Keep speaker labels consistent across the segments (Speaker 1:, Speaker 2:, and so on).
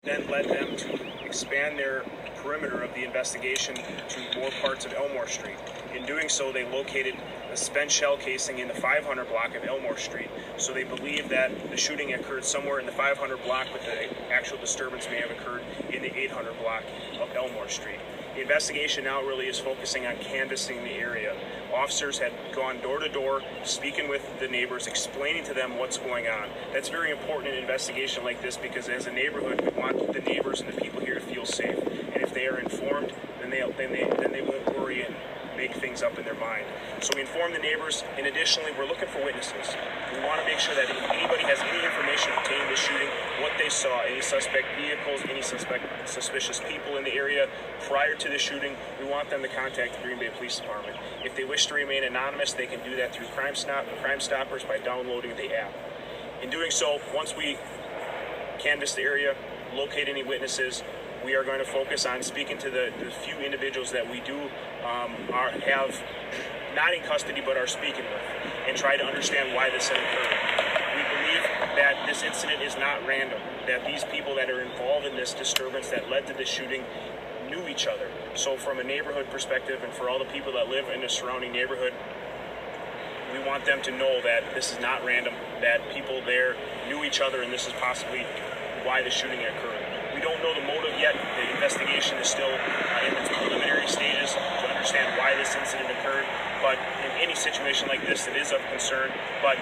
Speaker 1: then led them to expand their perimeter of the investigation to more parts of Elmore Street. In doing so, they located a spent shell casing in the 500 block of Elmore Street. So they believe that the shooting occurred somewhere in the 500 block, but the actual disturbance may have occurred in the 800 block of Elmore Street. The investigation now really is focusing on canvassing the area. Officers had gone door to door, speaking with the neighbors, explaining to them what's going on. That's very important in an investigation like this, because as a neighborhood, we want the neighbors and the people here to feel safe. And if they are informed, then they won't worry and make things up in their mind. So we inform the neighbors, and additionally, we're looking for witnesses. We want to make sure that if anybody has any information pertaining to the shooting, what they saw, any suspect vehicles, any suspicious people in the area prior to the shooting, we want them to contact the Green Bay Police Department. If they wish to remain anonymous, they can do that through Crime Stoppers by downloading the app. In doing so, once we canvass the area, locate any witnesses, we are going to focus on speaking to the few individuals that we do have not in custody but are speaking with, and try to understand why this occurred. We believe that this incident is not random, that these people that are involved in this disturbance that led to this shooting knew each other. So from a neighborhood perspective, and for all the people that live in the surrounding neighborhood, we want them to know that this is not random, that people there knew each other, and this is possibly why the shooting occurred. We don't know the motive yet. The investigation is still in its preliminary stages to understand why this incident occurred. But in any situation like this, it is of concern. But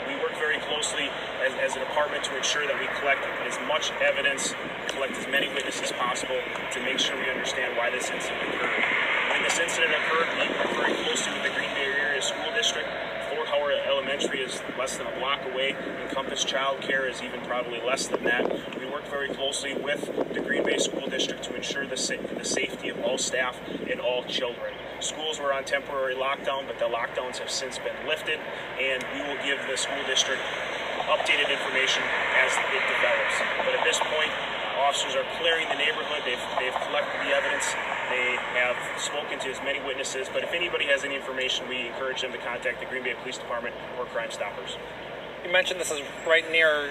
Speaker 1: we work very closely as a department to ensure that we collect as much evidence, collect as many witnesses as possible to make sure we understand why this incident occurred. When this incident occurred, we worked very closely with the Green Bay Area School District. Fort Howard Elementary is less than a block away. Encompass Child Care is even probably less than that. We work very closely with the Green Bay School District to ensure the safety of all staff and all children. Schools were on temporary lockdown, but the lockdowns have since been lifted, and we will give the school district updated information as it develops. But at this point, officers are clearing the neighborhood. They've collected the evidence. They have spoken to as many witnesses, but if anybody has any information, we encourage them to contact the Green Bay Police Department or Crime Stoppers.
Speaker 2: You mentioned this is right near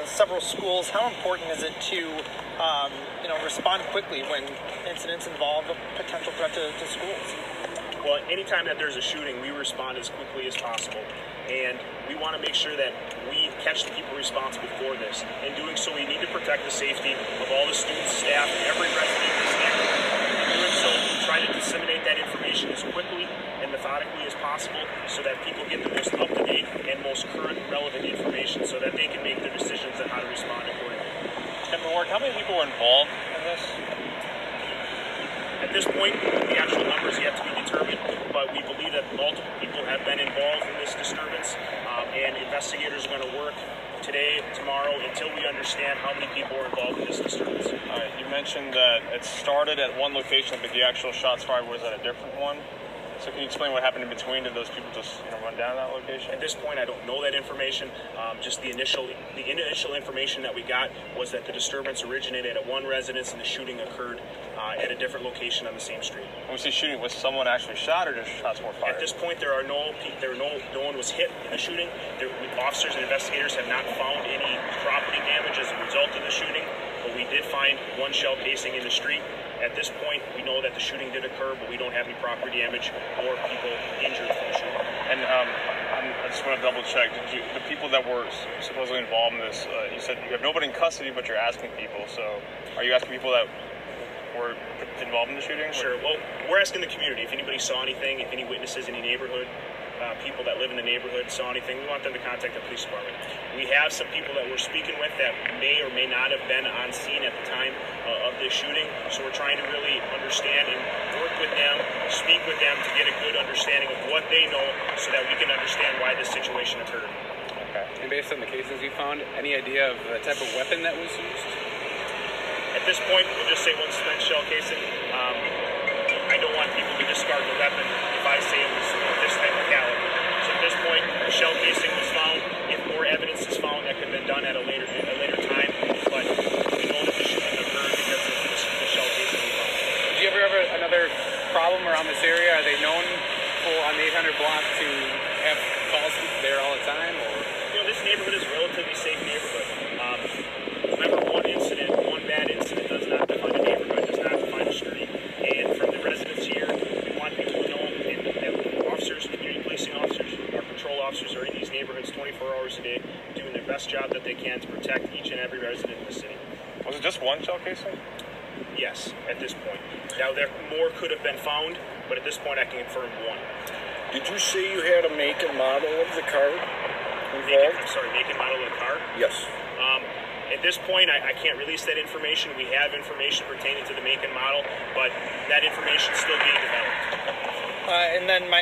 Speaker 2: several schools. How important is it to respond quickly when incidents involve a potential threat to schools?
Speaker 1: Well, anytime that there's a shooting, we respond as quickly as possible. And we want to make sure that we catch the people responsible for this. In doing so, we need to protect the safety of all the students, staff, and every resident in this neighborhood. In doing so, we try to disseminate that information as quickly and methodically as possible so that people get the most up-to-date and most current relevant information so that they can make their decisions on how to respond accordingly.
Speaker 3: And Warych, how many people were involved in this?
Speaker 1: At this point, the actual numbers yet to be determined, but we believe that multiple people have been involved in this disturbance, and investigators are going to work today, tomorrow, until we understand how many people are involved in this disturbance.
Speaker 3: All right, you mentioned that it started at one location, but the actual shots fired was at a different one. So can you explain what happened in between? Did those people just run down that location?
Speaker 1: At this point, I don't know that information. Just the initial information that we got was that the disturbance originated at one residence and the shooting occurred at a different location on the same street.
Speaker 3: When we say shooting, was someone actually shot or just shots were fired?
Speaker 1: At this point, no one was hit in the shooting. Officers and investigators have not found any property damage as a result of the shooting, but we did find one shell casing in the street. At this point, we know that the shooting did occur, but we don't have any property damage or people injured from the shooting.
Speaker 3: And I just want to double check. The people that were supposedly involved in this, you said you have nobody in custody, but you're asking people. So are you asking people that were involved in the shooting?
Speaker 1: Sure. Well, we're asking the community. If anybody saw anything, if any witnesses in the neighborhood, people that live in the neighborhood saw anything, we want them to contact the police department. We have some people that we're speaking with that may or may not have been on scene at the time of this shooting, so we're trying to really understand and work with them, speak with them to get a good understanding of what they know so that we can understand why this situation occurred.
Speaker 4: Okay. And based on the cases you found, any idea of the type of weapon that was used?
Speaker 1: At this point, we'll just say one spent shell casing. I don't want people to discard the weapon if I say it was this type of caliber. So at this point, the shell casing was found. If more evidence is found, that could have been done at a later time. But we know that the shooting occurred because of the shell casing we found.
Speaker 4: Did you ever have another problem around this area? Are they known on the 800 block to have calls there all the time? Or
Speaker 1: this neighborhood is a relatively safe neighborhood. Remember one incident, one officers are in these neighborhoods 24 hours a day, doing their best job that they can to protect each and every resident in the city.
Speaker 3: Was it just one shell casing?
Speaker 1: Yes, at this point. Now, there more could have been found, but at this point I can confirm one.
Speaker 5: Did you say you had a make and model of the car involved?
Speaker 1: Make and model of the car?
Speaker 5: Yes.
Speaker 1: At this point, I can't release that information. We have information pertaining to the make and model, but that information is still being developed.
Speaker 2: And then my